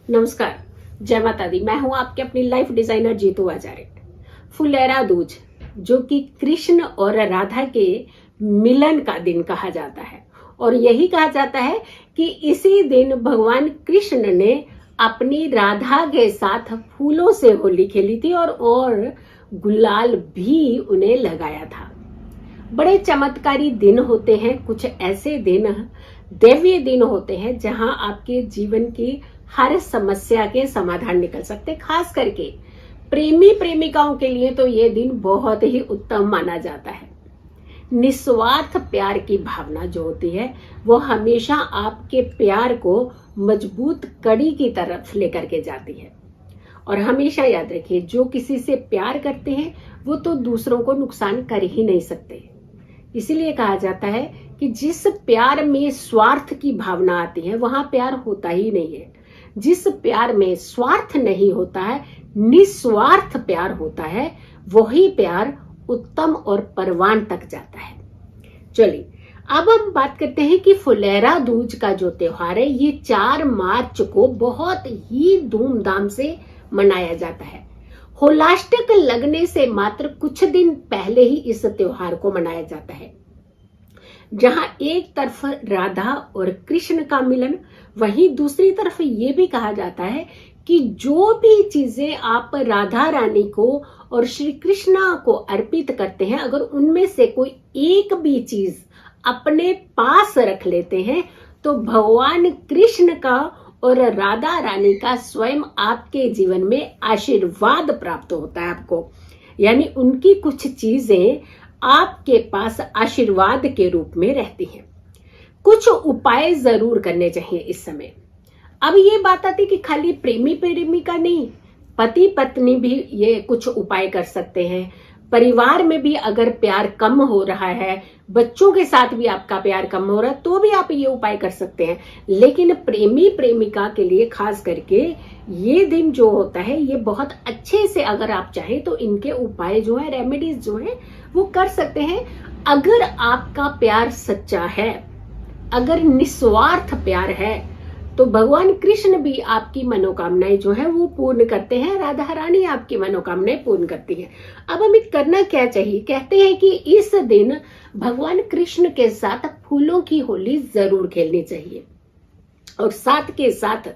नमस्कार, जय माता दी। मैं हूं आपके अपनी लाइफ डिजाइनर जीतू आचार्य। फुलेरा दूज, जो कि कृष्ण और राधा के मिलन का दिन कहा जाता है, और यही कहा जाता है कि इसी दिन भगवान कृष्ण ने अपनी राधा के साथ फूलों से होली खेली थी और गुलाल भी उन्हें लगाया था। बड़े चमत्कारी दिन होते हैं कुछ ऐसे दिन, दैवीय दिन होते हैं जहां आपके जीवन की हर समस्या के समाधान निकल सकते। खास करके प्रेमी प्रेमिकाओं के लिए तो ये दिन बहुत ही उत्तम माना जाता है। निस्वार्थ प्यार की भावना जो होती है वो हमेशा आपके प्यार को मजबूत कड़ी की तरफ लेकर के जाती है। और हमेशा याद रखिए, जो किसी से प्यार करते हैं वो तो दूसरों को नुकसान कर ही नहीं सकते। इसीलिए कहा जाता है कि जिस प्यार में स्वार्थ की भावना आती है वहां प्यार होता ही नहीं है। जिस प्यार में स्वार्थ नहीं होता है, निस्वार्थ प्यार होता है, वही प्यार उत्तम और परवान तक जाता है। चलिए अब हम बात करते हैं कि फुलेरा दूज का जो त्योहार है ये 4 मार्च को बहुत ही धूमधाम से मनाया जाता है। होलाष्टक लगने से मात्र कुछ दिन पहले ही इस त्योहार को मनाया जाता है, जहां एक तरफ राधा और कृष्ण का मिलन, वहीं दूसरी तरफ ये भी कहा जाता है कि जो भी चीजें आप राधा रानी को और श्री कृष्णा को अर्पित करते हैं, अगर उनमें से कोई एक भी चीज अपने पास रख लेते हैं तो भगवान कृष्ण का और राधा रानी का स्वयं आपके जीवन में आशीर्वाद प्राप्त होता है आपको। यानी उनकी कुछ चीजें आपके पास आशीर्वाद के रूप में रहती हैं। कुछ उपाय जरूर करने चाहिए इस समय। अब ये बात आती कि खाली प्रेमी प्रेमिका नहीं, पति पत्नी भी ये कुछ उपाय कर सकते हैं। परिवार में भी अगर प्यार कम हो रहा है, बच्चों के साथ भी आपका प्यार कम हो रहा है, तो भी आप ये उपाय कर सकते हैं। लेकिन प्रेमी प्रेमिका के लिए खास करके ये दिन जो होता है ये बहुत अच्छे से, अगर आप चाहें तो इनके उपाय जो है, रेमेडीज जो है वो कर सकते हैं। अगर आपका प्यार सच्चा है, अगर निस्वार्थ प्यार है, तो भगवान कृष्ण भी आपकी मनोकामनाएं जो है वो पूर्ण करते हैं, राधा रानी आपकी मनोकामनाएं पूर्ण करती हैं। अब हमें करना क्या चाहिए? कहते हैं कि इस दिन भगवान कृष्ण के साथ फूलों की होली जरूर खेलनी चाहिए, और साथ के साथ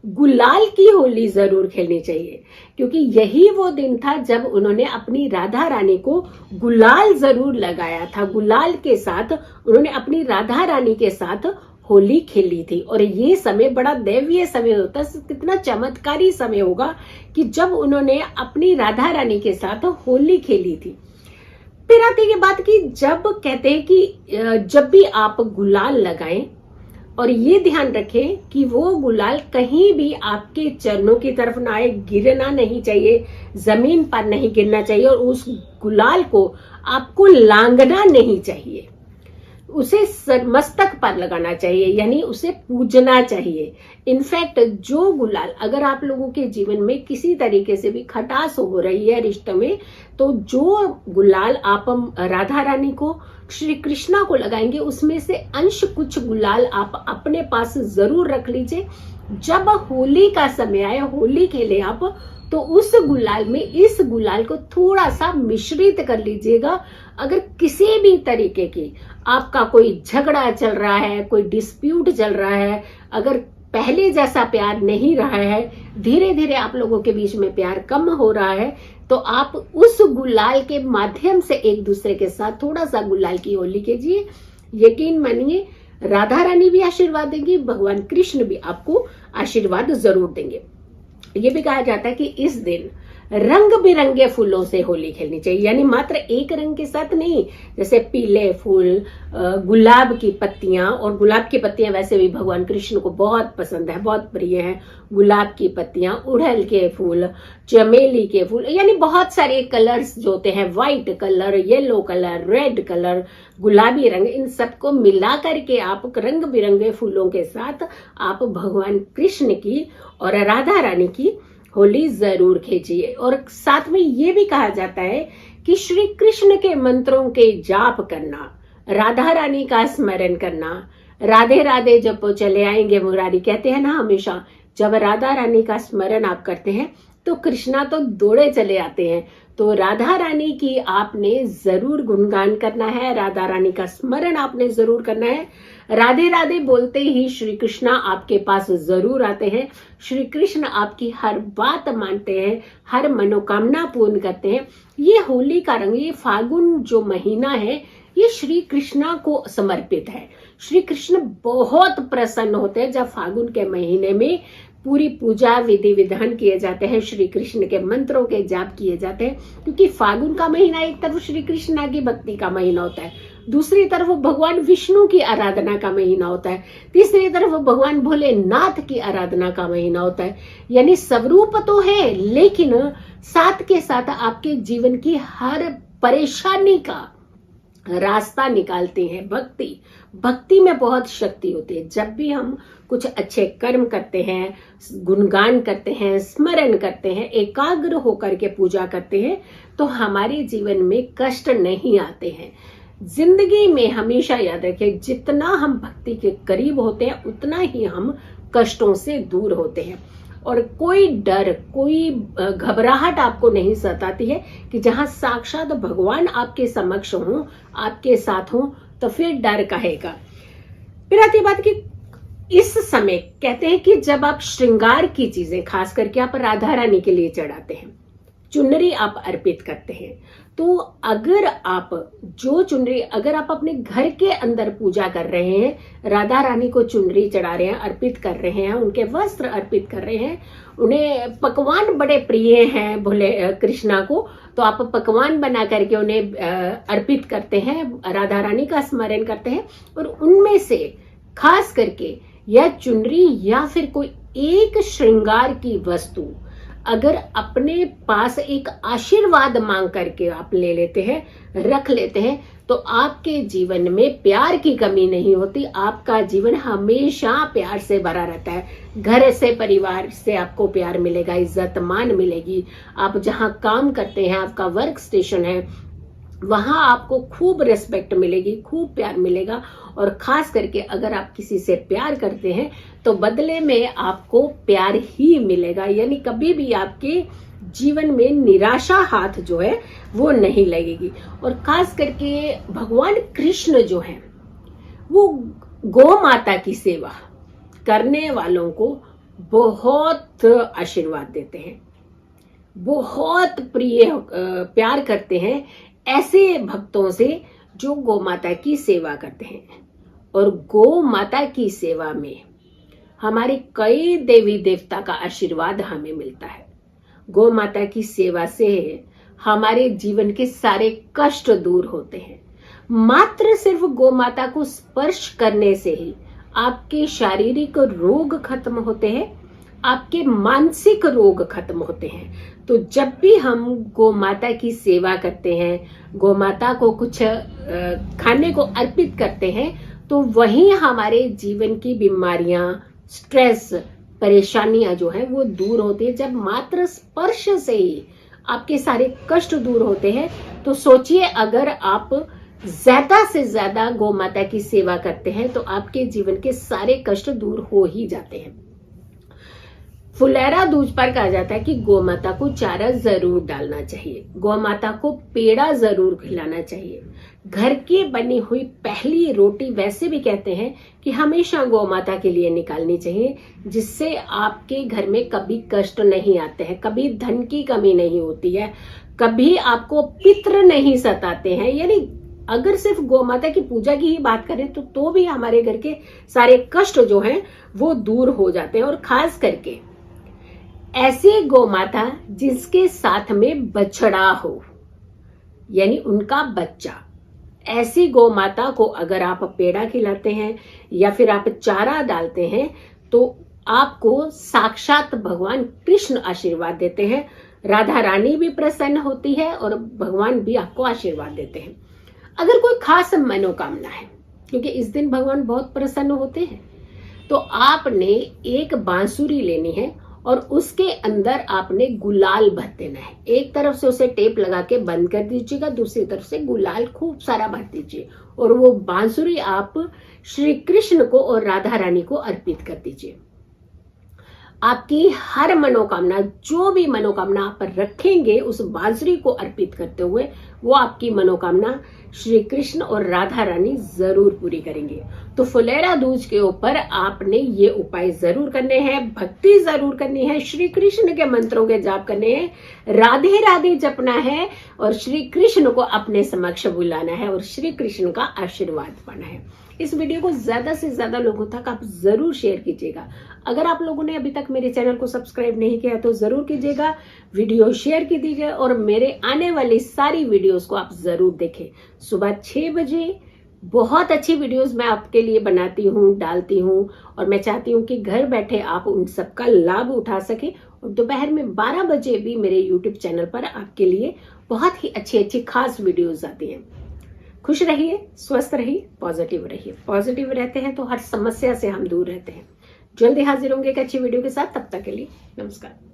गुलाल की होली जरूर खेलनी चाहिए, क्योंकि यही वो दिन था जब उन्होंने अपनी राधा रानी को गुलाल जरूर लगाया था। गुलाल के साथ उन्होंने अपनी राधा रानी के साथ होली खेली थी। और ये समय बड़ा दैवीय समय होता है। कितना चमत्कारी समय होगा कि जब उन्होंने अपनी राधा रानी के साथ होली खेली थी। फिर आती है बात की, जब कहते हैं कि जब भी आप गुलाल लगाएं, और ये ध्यान रखें कि वो गुलाल कहीं भी आपके चरणों की तरफ ना आए, गिरना नहीं चाहिए, जमीन पर नहीं गिरना चाहिए, और उस गुलाल को आपको लांघना नहीं चाहिए, उसे मस्तक पर लगाना चाहिए, यानी उसे पूजना चाहिए। इनफैक्ट जो गुलाल, अगर आप लोगों के जीवन में किसी तरीके से भी खटास हो रही है रिश्ते में, तो जो गुलाल आप राधा रानी को, श्री कृष्णा को लगाएंगे, उसमें से अंश कुछ गुलाल आप अपने पास जरूर रख लीजिए। जब होली का समय आए, होली खेले आप, तो उस गुलाल में इस गुलाल को थोड़ा सा मिश्रित कर लीजिएगा। अगर किसी भी तरीके की आपका कोई झगड़ा चल रहा है, कोई डिस्प्यूट चल रहा है, अगर पहले जैसा प्यार नहीं रहा है, धीरे धीरे आप लोगों के बीच में प्यार कम हो रहा है, तो आप उस गुलाल के माध्यम से एक दूसरे के साथ थोड़ा सा गुलाल की होली कीजिए। यकीन मानिए, राधा रानी भी आशीर्वाद देंगी, भगवान कृष्ण भी आपको आशीर्वाद जरूर देंगे। ये भी कहा जाता है कि इस दिन रंग बिरंगे फूलों से होली खेलनी चाहिए, यानी मात्र एक रंग के साथ नहीं। जैसे पीले फूल, गुलाब की पत्तियां, और गुलाब की पत्तियां वैसे भी भगवान कृष्ण को बहुत पसंद है, बहुत प्रिय है। गुलाब की पत्तियां, उड़हल के फूल, चमेली के फूल, यानी बहुत सारे कलर्स जो होते हैं, white colour, yellow colour, red colour, गुलाबी रंग, इन सबको मिला करके आप रंग बिरंगे फूलों के साथ आप भगवान कृष्ण की और राधा रानी की होली जरूर खींचिए। और साथ में ये भी कहा जाता है कि श्री कृष्ण के मंत्रों के जाप करना, राधा रानी का स्मरण करना, राधे राधे जपो चले आएंगे मुरारी, कहते हैं ना हमेशा, जब राधा रानी का स्मरण आप करते हैं तो कृष्णा तो दौड़े चले आते हैं। तो राधा रानी की आपने जरूर गुणगान करना है, राधा रानी का स्मरण आपने जरूर करना है। राधे राधे बोलते ही श्री कृष्णा आपके पास जरूर आते हैं। श्री कृष्ण आपकी हर बात मानते हैं, हर मनोकामना पूर्ण करते हैं। ये होली का रंग, ये फागुन जो महीना है, ये श्री कृष्णा को समर्पित है। श्री कृष्ण बहुत प्रसन्न होते हैं जब फागुन के महीने में पूरी पूजा विधि विधान किए जाते हैं, श्री कृष्ण के मंत्रों के जाप किए जाते हैं। क्योंकि फागुन का महीना एक तरफ श्री कृष्ण की भक्ति का महीना होता है, दूसरी तरफ भगवान विष्णु की आराधना का महीना होता है, तीसरी तरफ भगवान भोलेनाथ की आराधना का महीना होता है। यानी स्वरूप तो है, लेकिन साथ के साथ आपके जीवन की हर परेशानी का रास्ता निकालते हैं। भक्ति में बहुत शक्ति होती है। जब भी हम कुछ अच्छे कर्म करते हैं, गुणगान करते हैं, स्मरण करते हैं, एकाग्र होकर के पूजा करते हैं, तो हमारे जीवन में कष्ट नहीं आते हैं। जिंदगी में हमेशा याद रखें, जितना हम भक्ति के करीब होते हैं उतना ही हम कष्टों से दूर होते हैं। और कोई डर, कोई घबराहट आपको नहीं सताती है कि जहां साक्षात भगवान आपके समक्ष हो, आपके साथ हो, तो फिर डर कहेगा। फिर आती बात कि इस समय कहते हैं कि जब आप श्रृंगार की चीजें खास करके आप राधा रानी के लिए चढ़ाते हैं, चुनरी आप अर्पित करते हैं, तो अगर आप जो चुनरी, अगर आप अपने घर के अंदर पूजा कर रहे हैं, राधा रानी को चुनरी चढ़ा रहे हैं, अर्पित कर रहे हैं, उनके वस्त्र अर्पित कर रहे हैं, उन्हें पकवान बड़े प्रिय हैं भोले कृष्णा को, तो आप पकवान बना करके उन्हें अर्पित करते हैं, राधा रानी का स्मरण करते हैं, और उनमें से खास करके या चुनरी या फिर कोई एक श्रृंगार की वस्तु अगर अपने पास एक आशीर्वाद मांग करके आप ले लेते हैं, रख लेते हैं, तो आपके जीवन में प्यार की कमी नहीं होती। आपका जीवन हमेशा प्यार से भरा रहता है। घर से, परिवार से आपको प्यार मिलेगा, इज्जत मान मिलेगी। आप जहां काम करते हैं, आपका वर्क स्टेशन है, वहां आपको खूब रिस्पेक्ट मिलेगी, खूब प्यार मिलेगा। और खास करके अगर आप किसी से प्यार करते हैं तो बदले में आपको प्यार ही मिलेगा। यानी कभी भी आपके जीवन में निराशा हाथ जो है वो नहीं लगेगी। और खास करके भगवान कृष्ण जो है वो गौ माता की सेवा करने वालों को बहुत आशीर्वाद देते हैं, बहुत प्यार करते हैं ऐसे भक्तों से जो गौ माता की सेवा करते हैं। और गौ माता की सेवा में हमारे कई देवी देवता का आशीर्वाद हमें मिलता है। गौ माता की सेवा से हमारे जीवन के सारे कष्ट दूर होते हैं। मात्र सिर्फ गौ माता को स्पर्श करने से ही आपके शारीरिक रोग खत्म होते हैं, आपके मानसिक रोग खत्म होते हैं। तो जब भी हम गौ माता की सेवा करते हैं, गौ माता को कुछ खाने को अर्पित करते हैं, तो वहीं हमारे जीवन की बीमारियां, स्ट्रेस, परेशानियां जो है वो दूर होती है। जब मात्र स्पर्श से ही आपके सारे कष्ट दूर होते हैं, तो सोचिए अगर आप ज्यादा से ज्यादा गौ माता की सेवा करते हैं तो आपके जीवन के सारे कष्ट दूर हो ही जाते हैं। फुलेरा दूज पर कहा जाता है कि गौ माता को चारा जरूर डालना चाहिए, गौ माता को पेड़ा जरूर खिलाना चाहिए। घर की बनी हुई पहली रोटी वैसे भी कहते हैं कि हमेशा गौ माता के लिए निकालनी चाहिए, जिससे आपके घर में कभी कष्ट नहीं आते हैं, कभी धन की कमी नहीं होती है, कभी आपको पितृ नहीं सताते हैं। यानी अगर सिर्फ गौ माता की पूजा की ही बात करें तो भी हमारे घर के सारे कष्ट जो हैं वो दूर हो जाते हैं। और खास करके ऐसी गौ माता जिसके साथ में बछड़ा हो, यानी उनका बच्चा, ऐसी गौ माता को अगर आप पेड़ा खिलाते हैं या फिर आप चारा डालते हैं तो आपको साक्षात भगवान कृष्ण आशीर्वाद देते हैं, राधा रानी भी प्रसन्न होती है और भगवान भी आपको आशीर्वाद देते हैं। अगर कोई खास मनोकामना है, क्योंकि इस दिन भगवान बहुत प्रसन्न होते हैं, तो आपने एक बांसुरी लेनी है और उसके अंदर आपने गुलाल भर देना है। एक तरफ से उसे टेप लगा के बंद कर दीजिएगा, दूसरी तरफ से गुलाल खूब सारा भर दीजिए और वो बांसुरी आप श्री कृष्ण को और राधा रानी को अर्पित कर दीजिए। आपकी हर मनोकामना, जो भी मनोकामना आप रखेंगे उस बांसुरी को अर्पित करते हुए, वो आपकी मनोकामना श्री कृष्ण और राधा रानी जरूर पूरी करेंगे। तो फुलेरा दूज के ऊपर आपने ये उपाय जरूर करने हैं, भक्ति जरूर करनी है, श्री कृष्ण के मंत्रों के जाप करने हैं, राधे राधे जपना है और श्री कृष्ण को अपने समक्ष बुलाना है और श्री कृष्ण का आशीर्वाद पाना है। इस वीडियो को ज्यादा से ज्यादा लोगों तक आप जरूर शेयर कीजिएगा। अगर आप लोगों ने अभी तक मेरे चैनल को सब्सक्राइब नहीं किया तो जरूर कीजिएगा, वीडियो शेयर कीजिएगा और मेरे आने वाली सारी वीडियोस को आप जरूर देखें। सुबह 6 बजे बहुत अच्छी वीडियोस मैं आपके लिए बनाती हूँ, डालती हूँ और मैं चाहती हूँ कि घर बैठे आप उन सबका लाभ उठा सके। और दोपहर में 12 बजे भी मेरे यूट्यूब चैनल पर आपके लिए बहुत ही अच्छी अच्छी खास वीडियोस आती हैं। खुश रहिए, स्वस्थ रहिए, पॉजिटिव रहिए। पॉजिटिव रहते हैं तो हर समस्या से हम दूर रहते हैं। जल्दी हाजिर होंगे एक अच्छी वीडियो के साथ, तब तक के लिए नमस्कार।